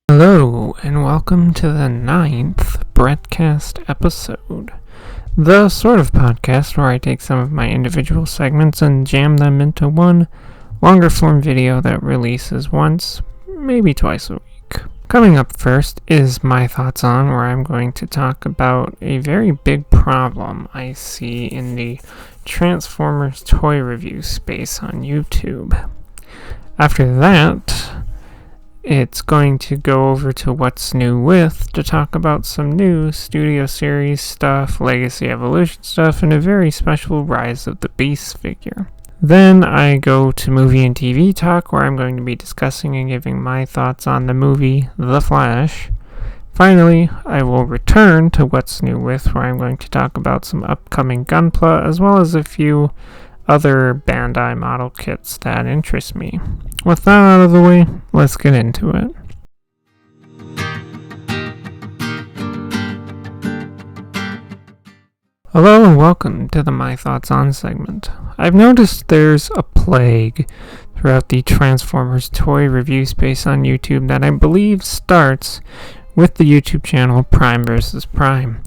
Hello, and welcome to the 9th BrettCast episode. The sort of podcast where I take some of my individual segments and jam them into one longer form video that releases once, maybe twice a week. Coming up first is my thoughts on where I'm going to talk about a very big problem I see in the Transformers toy review space on YouTube. After that, it's going to go over to What's New With to talk about some new Studio Series stuff, Legacy Evolution stuff, and a very special Rise of the Beast figure. Then I go to movie and TV talk, where I'm going to be discussing and giving my thoughts on the movie The Flash. Finally, I will return to What's New With, where I'm going to talk about some upcoming Gunpla, as well as a few other Bandai model kits that interest me. With that out of the way, let's get into it. Hello and welcome to the My Thoughts On segment. I've noticed there's a plague throughout the Transformers toy review space on YouTube that I believe starts with the YouTube channel Prime vs. Prime.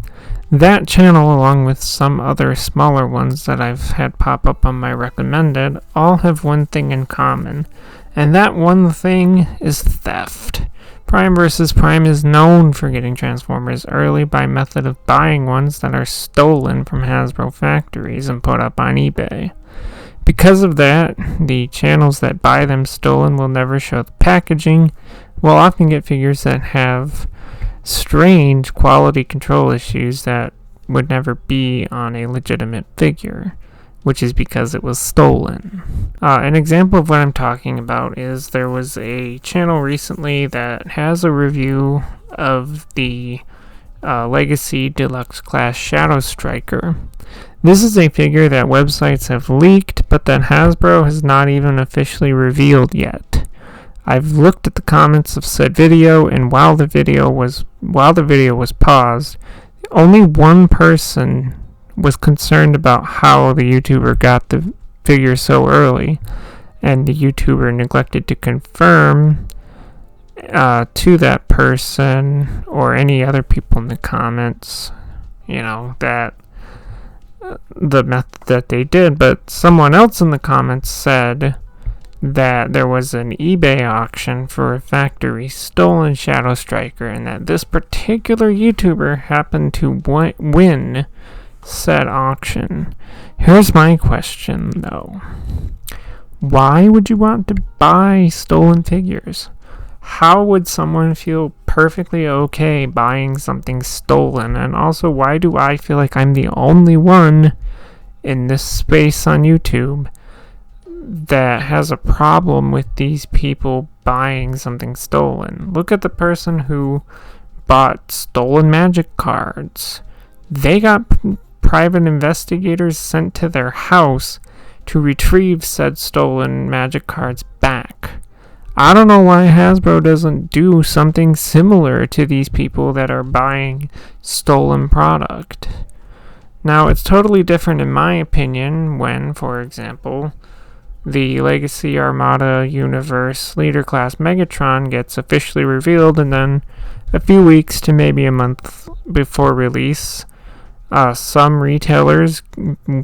That channel, along with some other smaller ones that I've had pop up on my recommended, all have one thing in common, and that one thing is theft. Prime vs. Prime is known for getting Transformers early by method of buying ones that are stolen from Hasbro factories and put up on eBay. Because of that, the channels that buy them stolen will never show the packaging, will often get figures that have strange quality control issues that would never be on a legitimate figure, which is because it was stolen. An example of what I'm talking about is there was a channel recently that has a review of the Legacy Deluxe Class Shadow Striker. This is a figure that websites have leaked, but that Hasbro has not even officially revealed yet. I've looked at the comments of said video, and while the video was paused, only one person was concerned about how the YouTuber got the figure so early, and the YouTuber neglected to confirm to that person or any other people in the comments, that the method that they did. But someone else in the comments said that there was an eBay auction for a factory stolen Shadow Striker, and that this particular YouTuber happened to win said auction. Here's my question, though. Why would you want to buy stolen figures? How would someone feel perfectly okay buying something stolen? And also, why do I feel like I'm the only one in this space on YouTube that has a problem with these people buying something stolen? Look at the person who bought stolen magic cards. They got private investigators sent to their house to retrieve said stolen magic cards back. I don't know why Hasbro doesn't do something similar to these people that are buying stolen product. Now, it's totally different in my opinion when, for example, the Legacy Armada Universe Leader Class Megatron gets officially revealed, and then a few weeks to maybe a month before release, some retailers,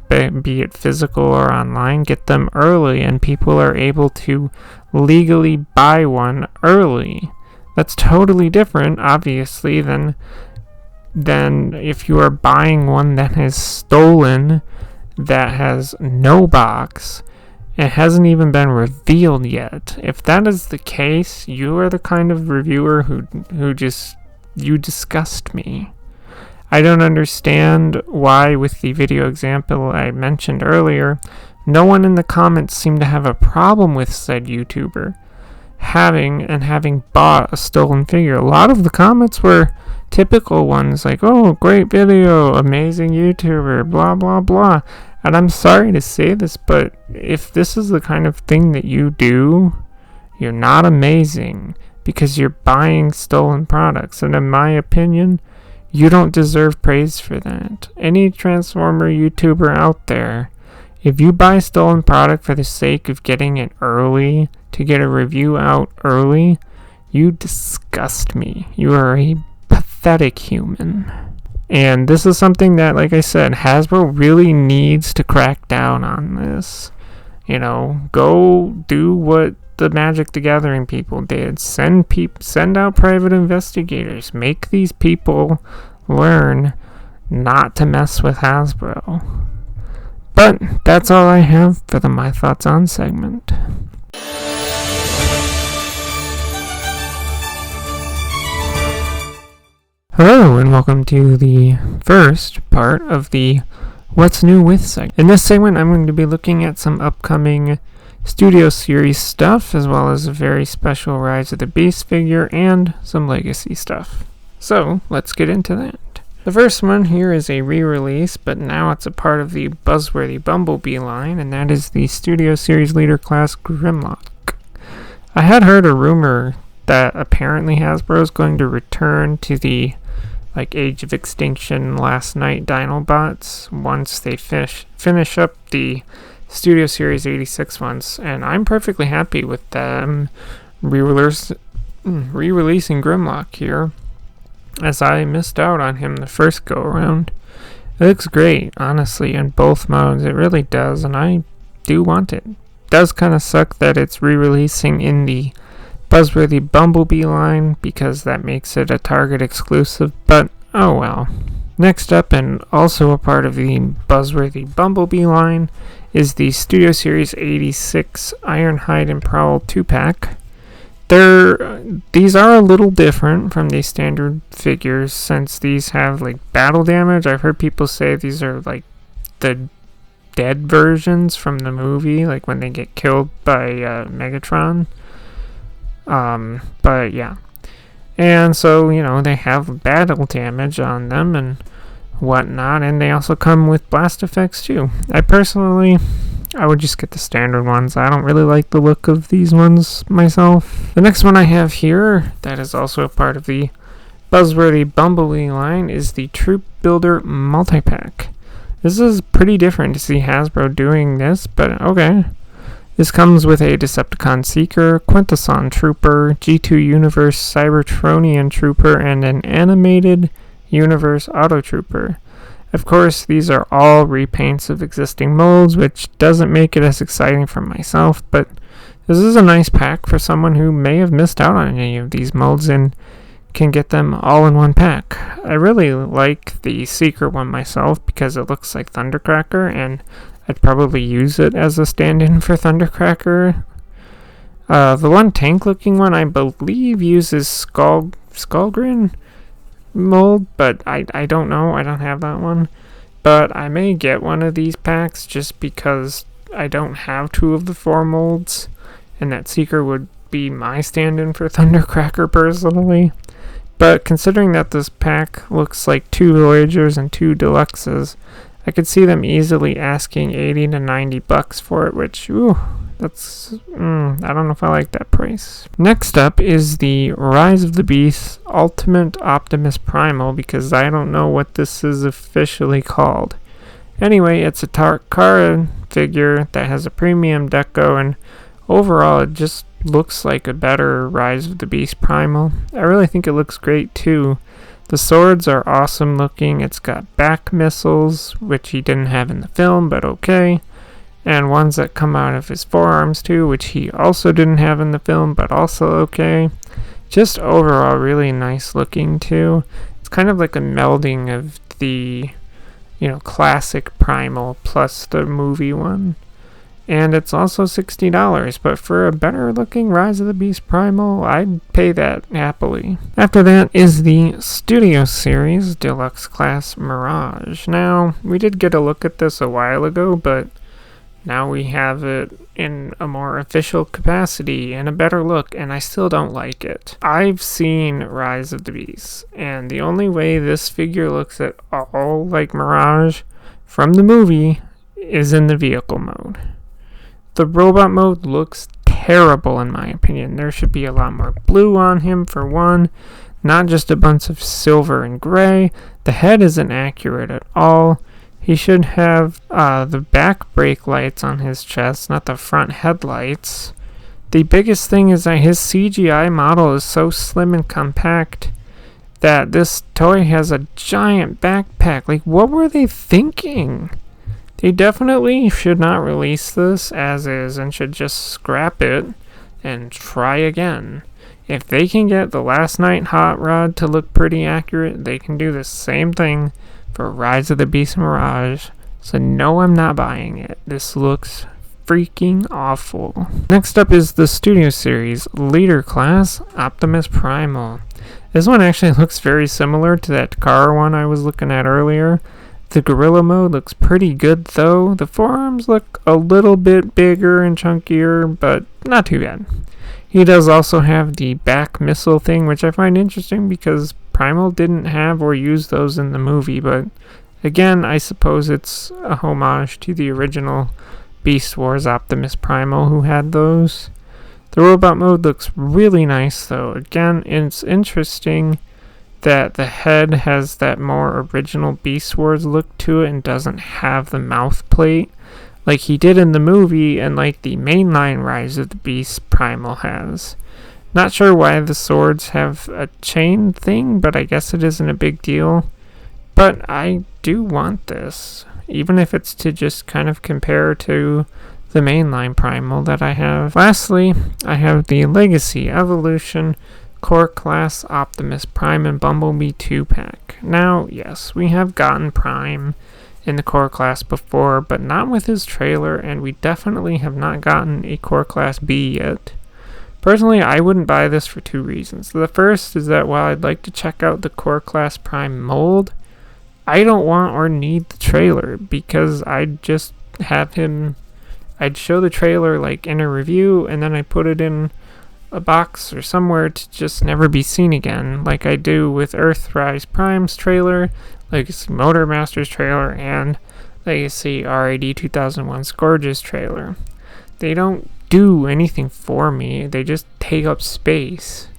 be it physical or online, get them early, and people are able to legally buy one early. That's totally different, obviously, than if you are buying one that is stolen, that has no box. It hasn't even been revealed yet. If that is the case, you are the kind of reviewer you disgust me. I don't understand why, with the video example I mentioned earlier, no one in the comments seemed to have a problem with said YouTuber having bought a stolen figure. A lot of the comments were typical ones like, "Oh, great video, amazing YouTuber, blah blah blah." And I'm sorry to say this, but if this is the kind of thing that you do, you're not amazing, because you're buying stolen products. And in my opinion, you don't deserve praise for that. Any Transformer YouTuber out there, if you buy stolen product for the sake of getting it early, to get a review out early, You disgust me. You are a pathetic human. And this is something that, like I said, Hasbro really needs to crack down on this. Go do what the Magic the Gathering people did. Send out private investigators. Make these people learn not to mess with Hasbro. But that's all I have for the My Thoughts On segment. Hello and welcome to the first part of the What's New With segment. In this segment, I'm going to be looking at some upcoming Studio Series stuff, as well as a very special Rise of the Beast figure and some Legacy stuff. So, let's get into that. The first one here is a re-release, but now it's a part of the buzzworthy Bumblebee line, and that is the Studio Series Leader Class Grimlock. I had heard a rumor that apparently Hasbro is going to return to the Age of Extinction Last Night Dinobots once they finish up the Studio Series 86 ones, and I'm perfectly happy with them re-releasing Grimlock here, as I missed out on him the first go around. It looks great, honestly, in both modes. It really does, and I do want it. It does kind of suck that it's re-releasing in the buzzworthy Bumblebee line, because that makes it a Target exclusive, but oh well. Next up, and also a part of the buzzworthy Bumblebee line, is the Studio Series 86 Ironhide and Prowl 2-pack. These are a little different from the standard figures, since these have battle damage. I've heard people say these are the dead versions from the movie, when they get killed by Megatron. But yeah. And so, they have battle damage on them and whatnot, and they also come with blast effects too. I would just get the standard ones. I don't really like the look of these ones myself. The next one I have here, that is also a part of the buzzworthy Bumblebee line, is the Troop Builder Multi-Pack. This is pretty different to see Hasbro doing this, but okay. This comes with a Decepticon Seeker, Quintesson Trooper, G2 Universe Cybertronian Trooper, and an Animated Universe Auto Trooper. Of course, these are all repaints of existing molds, which doesn't make it as exciting for myself, but this is a nice pack for someone who may have missed out on any of these molds and can get them all in one pack. I really like the Seeker one myself because it looks like Thundercracker, and I'd probably use it as a stand-in for Thundercracker. The one tank-looking one, I believe, uses Skullgrin mold, but I don't know. I don't have that one. But I may get one of these packs just because I don't have two of the four molds, and that Seeker would be my stand-in for Thundercracker personally. But considering that this pack looks like 2 Voyagers and 2 Deluxes, I could see them easily asking $80 to $90 for it, which, that's, I don't know if I like that price. Next up is the Rise of the Beast Ultimate Optimus Primal, because I don't know what this is officially called. Anyway, it's a Takara figure that has a premium deco, and overall it just looks like a better Rise of the Beast Primal. I really think it looks great too. The swords are awesome looking. It's got back missiles, which he didn't have in the film, but okay. And ones that come out of his forearms too, which he also didn't have in the film, but also okay. Just overall really nice looking too. It's kind of like a melding of the, classic Primal plus the movie one. And it's also $60, but for a better looking Rise of the Beast Primal, I'd pay that happily. After that is the Studio Series Deluxe Class Mirage. Now, we did get a look at this a while ago, but now we have it in a more official capacity and a better look, and I still don't like it. I've seen Rise of the Beast, and the only way this figure looks at all like Mirage from the movie is in the vehicle mode. The robot mode looks terrible in my opinion. There should be a lot more blue on him for one, not just a bunch of silver and gray. The head isn't accurate at all. He should have the back brake lights on his chest, not the front headlights. The biggest thing is that his CGI model is so slim and compact that this toy has a giant backpack. Like, what were they thinking? They definitely should not release this as is and should just scrap it and try again. If they can get the Last Night Hot Rod to look pretty accurate, they can do the same thing for Rise of the Beast Mirage. So no, I'm not buying it. This looks freaking awful. Next up is the Studio Series Leader Class Optimus Primal. This one actually looks very similar to that car one I was looking at earlier. The gorilla mode looks pretty good though. The forearms look a little bit bigger and chunkier, but not too bad. He does also have the back missile thing, which I find interesting because Primal didn't have or use those in the movie, but again, I suppose it's a homage to the original Beast Wars Optimus Primal who had those. The robot mode looks really nice though. Again, it's interesting that the head has that more original Beast Wars look to it and doesn't have the mouth plate like he did in the movie and like the mainline Rise of the Beast Primal has. Not sure why the swords have a chain thing, but I guess it isn't a big deal. But I do want this, even if it's to just kind of compare to the mainline Primal that I have. Lastly, I have the Legacy Evolution Core Class Optimus Prime and Bumblebee 2-pack. Now, yes, we have gotten Prime in the Core Class before, but not with his trailer, and we definitely have not gotten a Core Class B yet. Personally, I wouldn't buy this for two reasons. The first is that while I'd like to check out the Core Class Prime mold, I don't want or need the trailer, because I'd just have him, I'd show the trailer like in a review, and then I put it in a box or somewhere to just never be seen again, like I do with Earthrise Prime's trailer, Legacy Motor Masters trailer, and Legacy RAD 2001 Scourge's trailer. They don't do anything for me, they just take up space.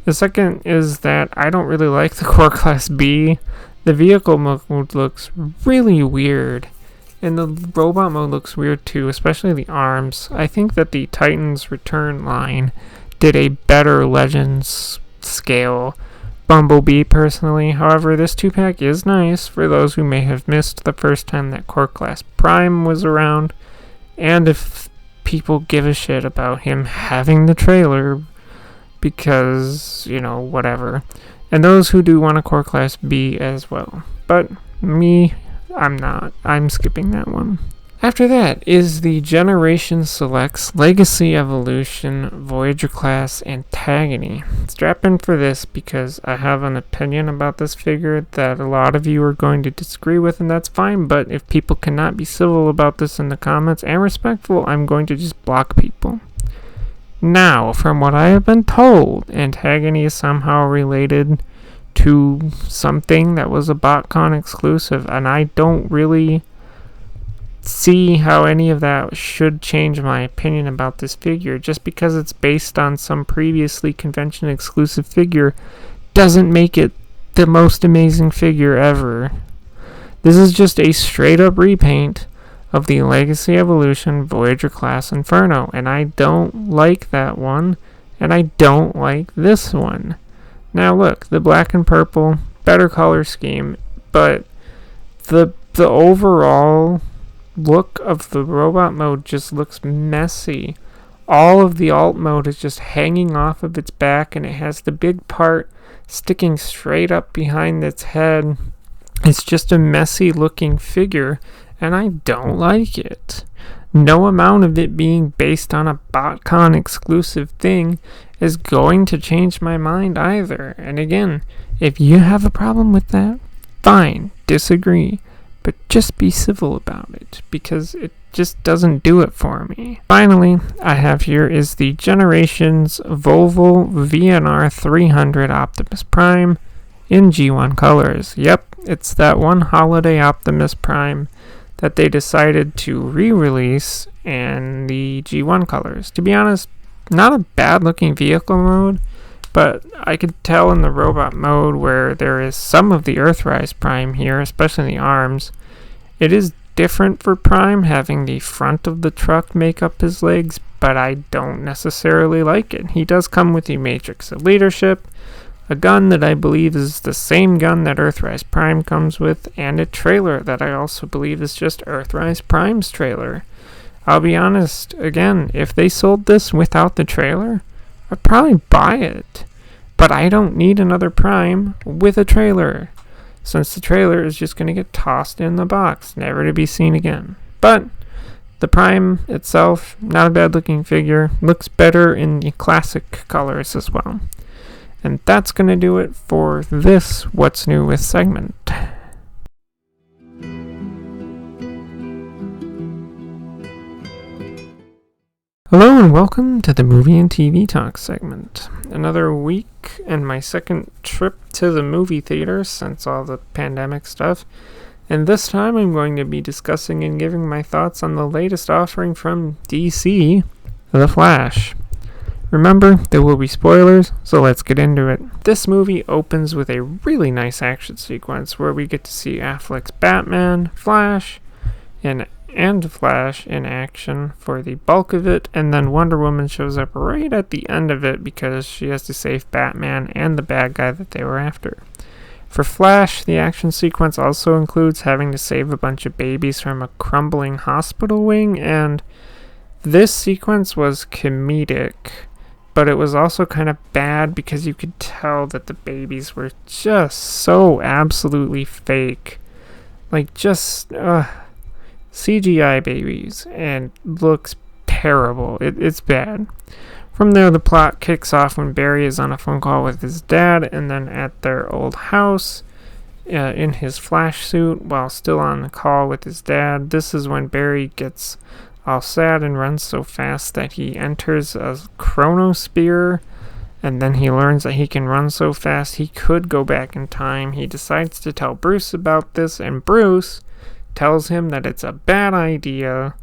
The second is that I don't really like the Core Class B. The vehicle mode looks really weird, and the robot mode looks weird too, especially the arms. I think that the Titans Return line did a better Legends scale Bumblebee personally. However, this 2-pack is nice for those who may have missed the first time that Core Class Prime was around, and if people give a shit about him having the trailer because, you know, whatever. And those who do want a Core Class B as well. But me, I'm not. I'm skipping that one. After that is the Generation Selects Legacy Evolution Voyager Class Antagony. Strap in for this because I have an opinion about this figure that a lot of you are going to disagree with, and that's fine, but if people cannot be civil about this in the comments and respectful, I'm going to just block people. Now, from what I have been told, Antagony is somehow related to something that was a BotCon exclusive, and I don't really see how any of that should change my opinion about this figure. Just because it's based on some previously convention exclusive figure doesn't make it the most amazing figure ever. This is just a straight up repaint of the Legacy Evolution Voyager Class Inferno, and I don't like that one, and I don't like this one. Now look, the black and purple, better color scheme, but the overall look of the robot mode just looks messy. All of the alt mode is just hanging off of its back, and it has the big part sticking straight up behind its head. It's just a messy looking figure, and I don't like it. No amount of it being based on a BotCon exclusive thing is going to change my mind either. And again, if you have a problem with that, fine, disagree. But just be civil about it, because it just doesn't do it for me. Finally, I have here is the Generations Volvo VNR 300 Optimus Prime in G1 colors. Yep, it's that one holiday Optimus Prime that they decided to re-release in the G1 colors. To be honest, not a bad looking vehicle mode, but I could tell in the robot mode where there is some of the Earthrise Prime here, especially the arms. It is different for Prime having the front of the truck make up his legs, but I don't necessarily like it. He does come with the Matrix of Leadership, a gun that I believe is the same gun that Earthrise Prime comes with, and a trailer that I also believe is just Earthrise Prime's trailer. I'll be honest, again, if they sold this without the trailer, I'd probably buy it. But I don't need another Prime with a trailer, since the trailer is just going to get tossed in the box, never to be seen again. But the Prime itself, not a bad looking figure, looks better in the classic colors as well. And that's going to do it for this What's New with segment. Hello and welcome to the Movie and TV Talk segment. Another week and my second trip to the movie theater since all the pandemic stuff. And this time I'm going to be discussing and giving my thoughts on the latest offering from DC, The Flash. Remember, there will be spoilers, so let's get into it. This movie opens with a really nice action sequence where we get to see Affleck's Batman, Flash, and Flash in action for the bulk of it, and then Wonder Woman shows up right at the end of it because she has to save Batman and the bad guy that they were after. For Flash, the action sequence also includes having to save a bunch of babies from a crumbling hospital wing, and this sequence was comedic, but it was also kind of bad because you could tell that the babies were just so absolutely fake. Like, just CGI babies, and looks terrible. It's bad. From there, the plot kicks off when Barry is on a phone call with his dad, and then at their old house, in his Flash suit, while still on the call with his dad. This is when Barry gets all sad and runs so fast that he enters a chronosphere, and then he learns that he can run so fast he could go back in time. He decides to tell Bruce about this, and Bruce tells him that it's a bad idea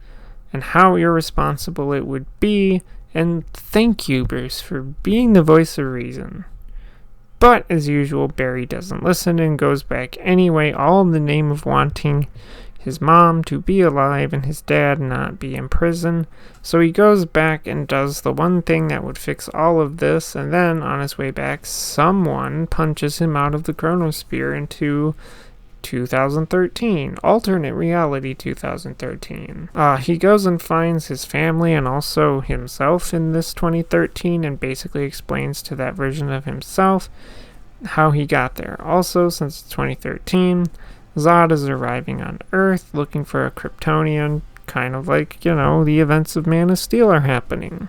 and how irresponsible it would be, and thank you, Bruce, for being the voice of reason. But as usual, Barry doesn't listen and goes back anyway, all in the name of wanting his mom to be alive and his dad not be in prison. So he goes back and does the one thing that would fix all of this, and then on his way back, someone punches him out of the chronosphere into 2013, alternate reality 2013. He goes and finds his family and also himself in this 2013 and basically explains to that version of himself how he got there. Also, since it's 2013, Zod is arriving on Earth looking for a Kryptonian, kind of like, the events of Man of Steel are happening.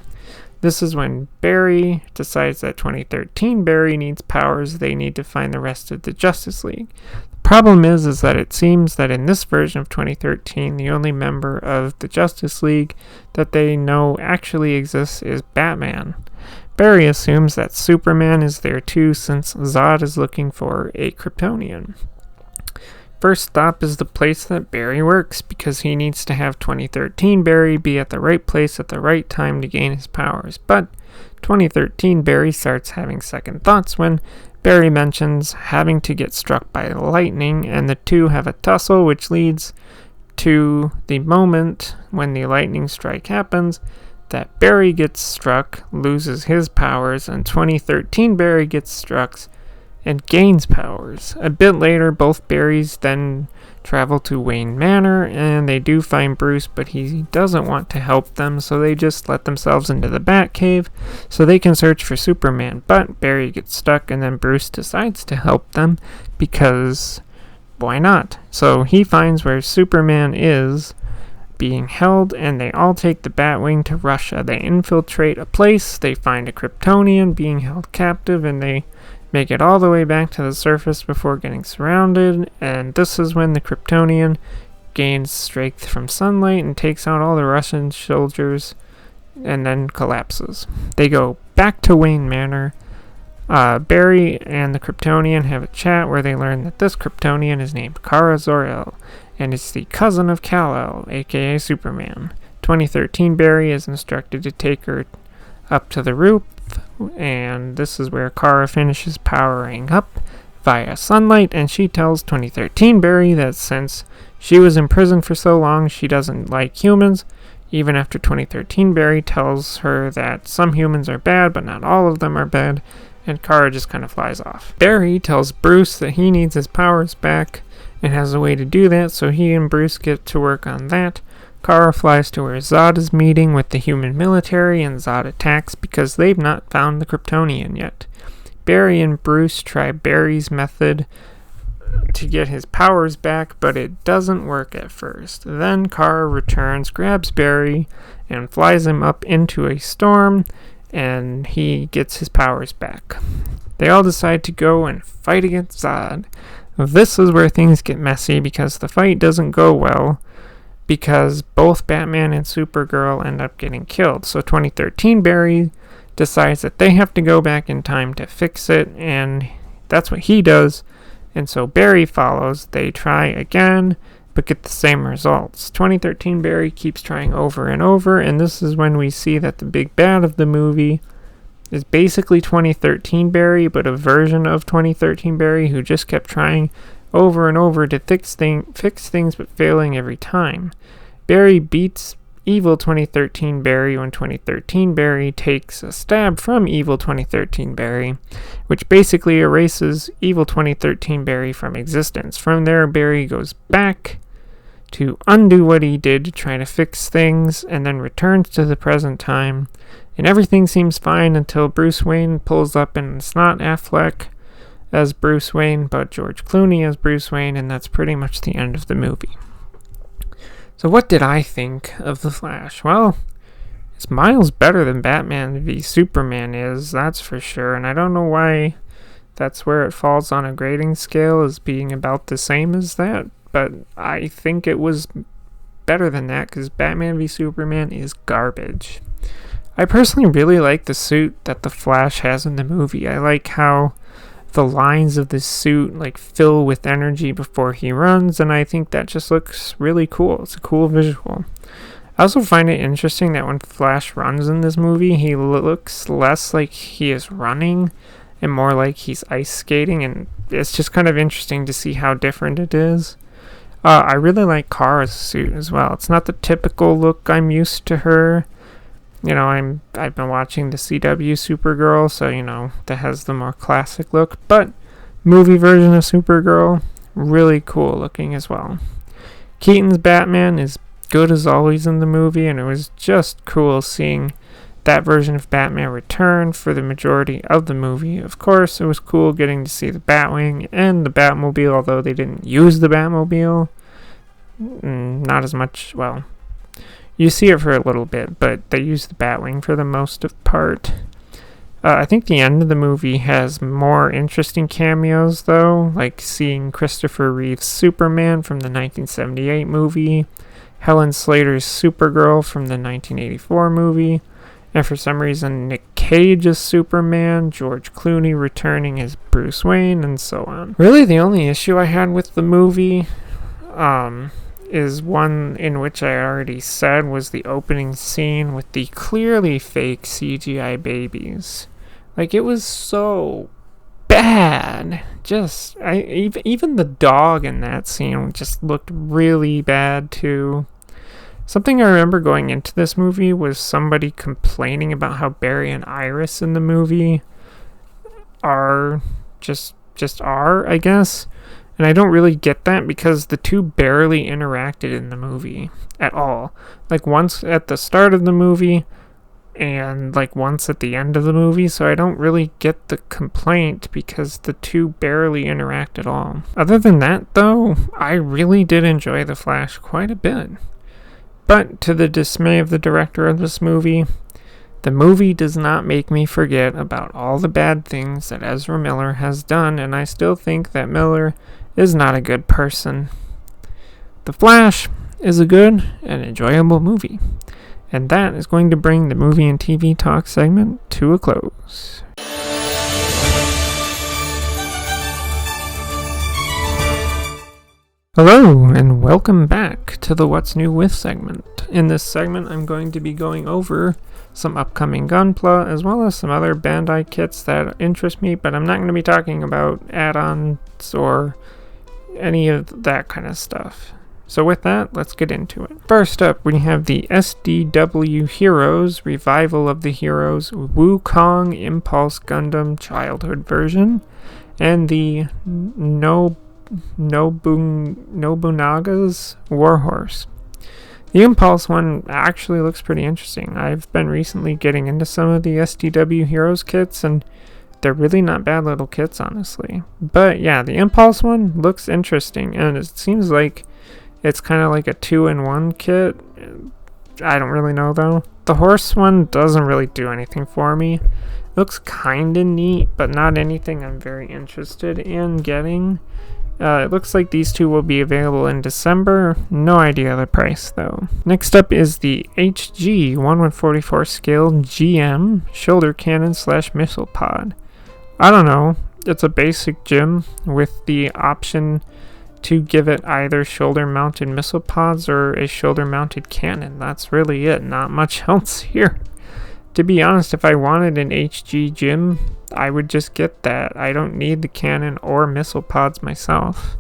This is when Barry decides that 2013 Barry needs powers. They need to find the rest of the Justice League. Problem is that it seems that in this version of 2013, the only member of the Justice League that they know actually exists is Batman. Barry assumes that Superman is there too, since Zod is looking for a Kryptonian. First stop is the place that Barry works, because he needs to have 2013 Barry be at the right place at the right time to gain his powers. But 2013 Barry starts having second thoughts when Barry mentions having to get struck by lightning, and the two have a tussle, which leads to the moment when the lightning strike happens that Barry gets struck, loses his powers, and 2013 Barry gets struck and gains powers. A bit later, both Barrys then travel to Wayne Manor, and they do find Bruce, but he doesn't want to help them, so they just let themselves into the Batcave so they can search for Superman. But Barry gets stuck, and then Bruce decides to help them because why not? So he finds where Superman is being held, and they all take the Batwing to Russia. They infiltrate a place, they find a Kryptonian being held captive, and they make it all the way back to the surface before getting surrounded, and this is when the Kryptonian gains strength from sunlight and takes out all the Russian soldiers and then collapses. They go back to Wayne Manor. Barry and the Kryptonian have a chat where they learn that this Kryptonian is named Kara Zor-El and is the cousin of Kal-El, aka Superman. 2013 Barry is instructed to take her up to the roof, and this is where Kara finishes powering up via sunlight, and she tells 2013 Barry that since she was in prison for so long, she doesn't like humans. Even after 2013, Barry tells her that some humans are bad, but not all of them are bad, and Kara just kind of flies off. Barry tells Bruce that he needs his powers back and has a way to do that, so he and Bruce get to work on that. Kara flies to where Zod is meeting with the human military, and Zod attacks because they've not found the Kryptonian yet. Barry and Bruce try Barry's method to get his powers back, but it doesn't work at first. Then Kara returns, grabs Barry, and flies him up into a storm, and he gets his powers back. They all decide to go and fight against Zod. This is where things get messy because the fight doesn't go well, because both Batman and Supergirl end up getting killed. So 2013 Barry decides that they have to go back in time to fix it, and that's what he does. And so Barry follows. They try again, but get the same results. 2013 Barry keeps trying over and over, and this is when we see that the big bad of the movie is basically 2013 Barry, but a version of 2013 Barry who just kept trying over and over to fix things but failing every time. Barry beats evil 2013 Barry when 2013 Barry takes a stab from evil 2013 Barry, which basically erases evil 2013 Barry from existence. From there, Barry goes back to undo what he did to try to fix things, and then returns to the present time, and everything seems fine until Bruce Wayne pulls up, and it's not Affleck as Bruce Wayne, but George Clooney as Bruce Wayne, and that's pretty much the end of the movie. So what did I think of The Flash? Well, it's miles better than Batman v Superman is, that's for sure, and I don't know why that's where it falls on a grading scale as being about the same as that, but I think it was better than that because Batman v Superman is garbage. I personally really like the suit that the Flash has in the movie. I like how the lines of the suit fill with energy before he runs, and I think that just looks really cool. It's a cool visual. I also find it interesting that when Flash runs in this movie, he looks less like he is running and more like he's ice skating, and it's just kind of interesting to see how different it is. I really like Kara's suit as well. It's not the typical look I'm used to her. I've been watching the CW Supergirl, so, that has the more classic look, but movie version of Supergirl, really cool looking as well. Keaton's Batman is good as always in the movie, and it was just cool seeing that version of Batman return for the majority of the movie. Of course, it was cool getting to see the Batwing and the Batmobile, although they didn't use the Batmobile. Not as much, well, you see it for a little bit, but they use the Batwing for the most of part. I think the end of the movie has more interesting cameos, though, like seeing Christopher Reeve's Superman from the 1978 movie, Helen Slater's Supergirl from the 1984 movie, and for some reason Nick Cage as Superman, George Clooney returning as Bruce Wayne, and so on. Really, the only issue I had with the movie is one in which I already said was the opening scene with the clearly fake CGI babies. It was so bad. Even the dog in that scene just looked really bad too. Something I remember going into this movie was somebody complaining about how Barry and Iris in the movie are just are, I guess. And I don't really get that because the two barely interacted in the movie at all. Once at the start of the movie and once at the end of the movie. So I don't really get the complaint because the two barely interact at all. Other than that, though, I really did enjoy The Flash quite a bit. But to the dismay of the director of this movie, the movie does not make me forget about all the bad things that Ezra Miller has done, and I still think that Miller is not a good person. The Flash is a good and enjoyable movie, and that is going to bring the movie and TV talk segment to a close. Hello, and welcome back to the What's New With segment. In this segment, I'm going to be going over some upcoming Gunpla, as well as some other Bandai kits that interest me, but I'm not going to be talking about add-ons or any of that kind of stuff. So with that, let's get into it. First up, we have the SDW Heroes Revival of the Heroes Wukong Impulse Gundam Childhood version, and the Nobunaga's Warhorse. The Impulse one actually looks pretty interesting. I've been recently getting into some of the SDW Heroes kits, and they're really not bad little kits, honestly. But yeah, the Impulse one looks interesting, and it seems like it's kind of like a 2-in-1 kit. I don't really know, though. The horse one doesn't really do anything for me. It looks kind of neat, but not anything I'm very interested in getting. It looks like these two will be available in December. No idea the price, though. Next up is the HG 1144 scale GM shoulder cannon / missile pod. I don't know. It's a basic GM with the option to give it either shoulder-mounted missile pods or a shoulder-mounted cannon. That's really it. Not much else here. To be honest, if I wanted an HG GM, I would just get that. I don't need the cannon or missile pods myself.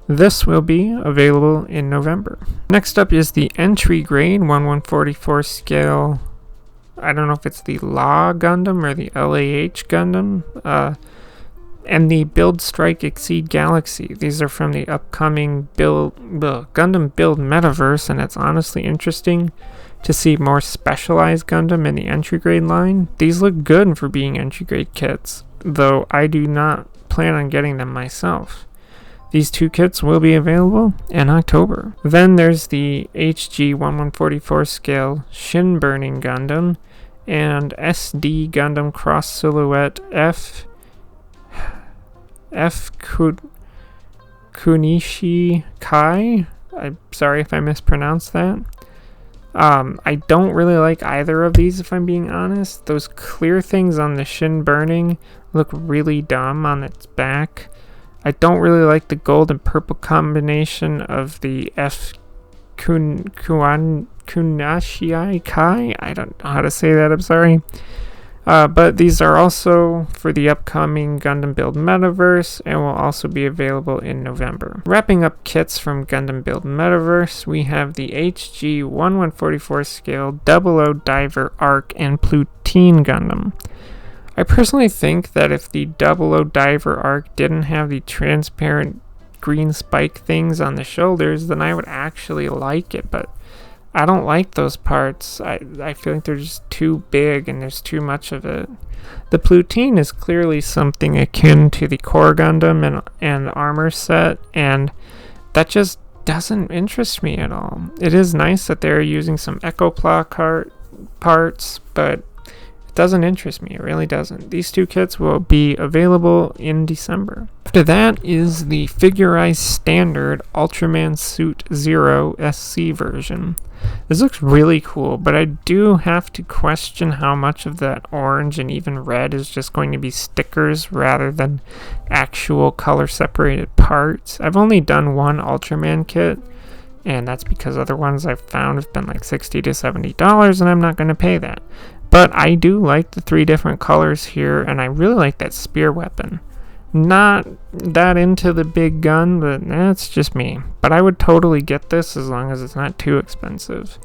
This will be available in November. Next up is the entry grade 1144 scale. I don't know if it's the LA Gundam or the LAH Gundam. And the Build Strike Exceed Galaxy. These are from the upcoming Gundam Build Metaverse, and it's honestly interesting to see more specialized Gundam in the entry grade line. These look good for being entry grade kits, though I do not plan on getting them myself. These two kits will be available in October. Then there's the HG 1144 scale Shin Burning Gundam and SD Gundam Cross Silhouette F Kunishi Kai. I'm sorry if I mispronounced that. I don't really like either of these, if I'm being honest. Those clear things on the Shin Burning look really dumb on its back. I don't really like the gold and purple combination of the F Kunashii Kai. I don't know how to say that, I'm sorry. But these are also for the upcoming Gundam Build Metaverse and will also be available in November. Wrapping up kits from Gundam Build Metaverse, we have the HG 1144 scale 00 Diver Arc and Plutine Gundam. I personally think that if the 00 Diver Arc didn't have the transparent green spike things on the shoulders, then I would actually like it, but I don't like those parts. I feel like they're just too big and there's too much of it. The Plutine is clearly something akin to the Core Gundam and armor set, and that just doesn't interest me at all. It is nice that they're using some Ecopla parts, but it doesn't interest me. It really doesn't. These two kits will be available in December. After that is the Figurized Standard Ultraman Suit Zero SC version. This looks really cool, but I do have to question how much of that orange and even red is just going to be stickers rather than actual color separated parts. I've only done one Ultraman kit, and that's because other ones I've found have been like $60 to $70, and I'm not going to pay that. But I do like the 3 different colors here, and I really like that spear weapon. Not that into the big gun, but that's just me. But I would totally get this as long as it's not too expensive.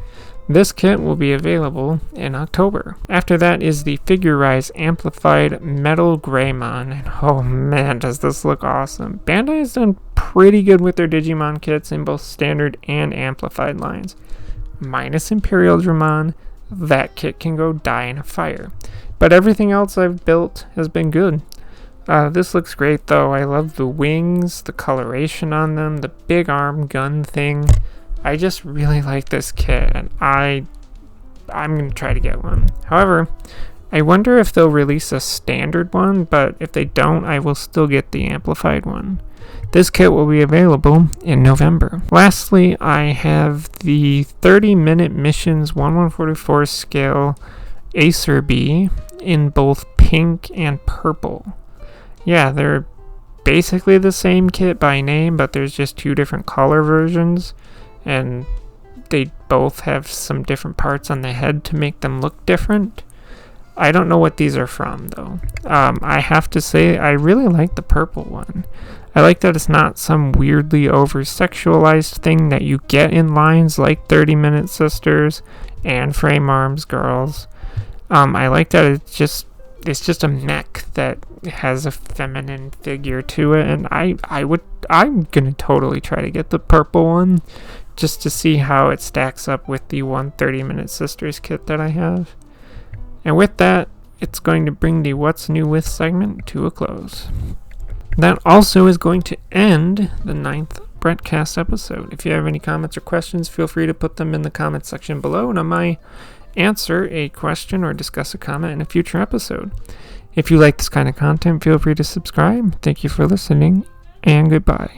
This kit will be available in October. After that is the Figurized Amplified Metal Greymon, and oh man, does this look awesome. Bandai has done pretty good with their Digimon kits in both standard and amplified lines. Minus Imperial Dramon, that kit can go die in a fire. But everything else I've built has been good. This looks great though. I love the wings, the coloration on them, the big arm gun thing. I just really like this kit, and I'm going to try to get one. However, I wonder if they'll release a standard one, but if they don't, I will still get the amplified one. This kit will be available in November. Lastly, I have the 30-minute missions 1144 scale Acer B in both pink and purple. Yeah, they're basically the same kit by name, but there's just 2 different color versions, and they both have some different parts on the head to make them look different. I don't know what these are from, though. I have to say, I really like the purple one. I like that it's not some weirdly over-sexualized thing that you get in lines like 30-Minute Sisters and Frame Arms Girls. I like that it's just a mech that has a feminine figure to it, and I'm gonna totally try to get the purple one just to see how it stacks up with the 30-Minute Sisters kit that I have. And with that, it's going to bring the What's New With segment to a close. That also is going to end the 9th BrettCast episode. If you have any comments or questions, feel free to put them in the comments section below, and I might answer a question or discuss a comment in a future episode. If you like this kind of content, feel free to subscribe. Thank you for listening, and goodbye.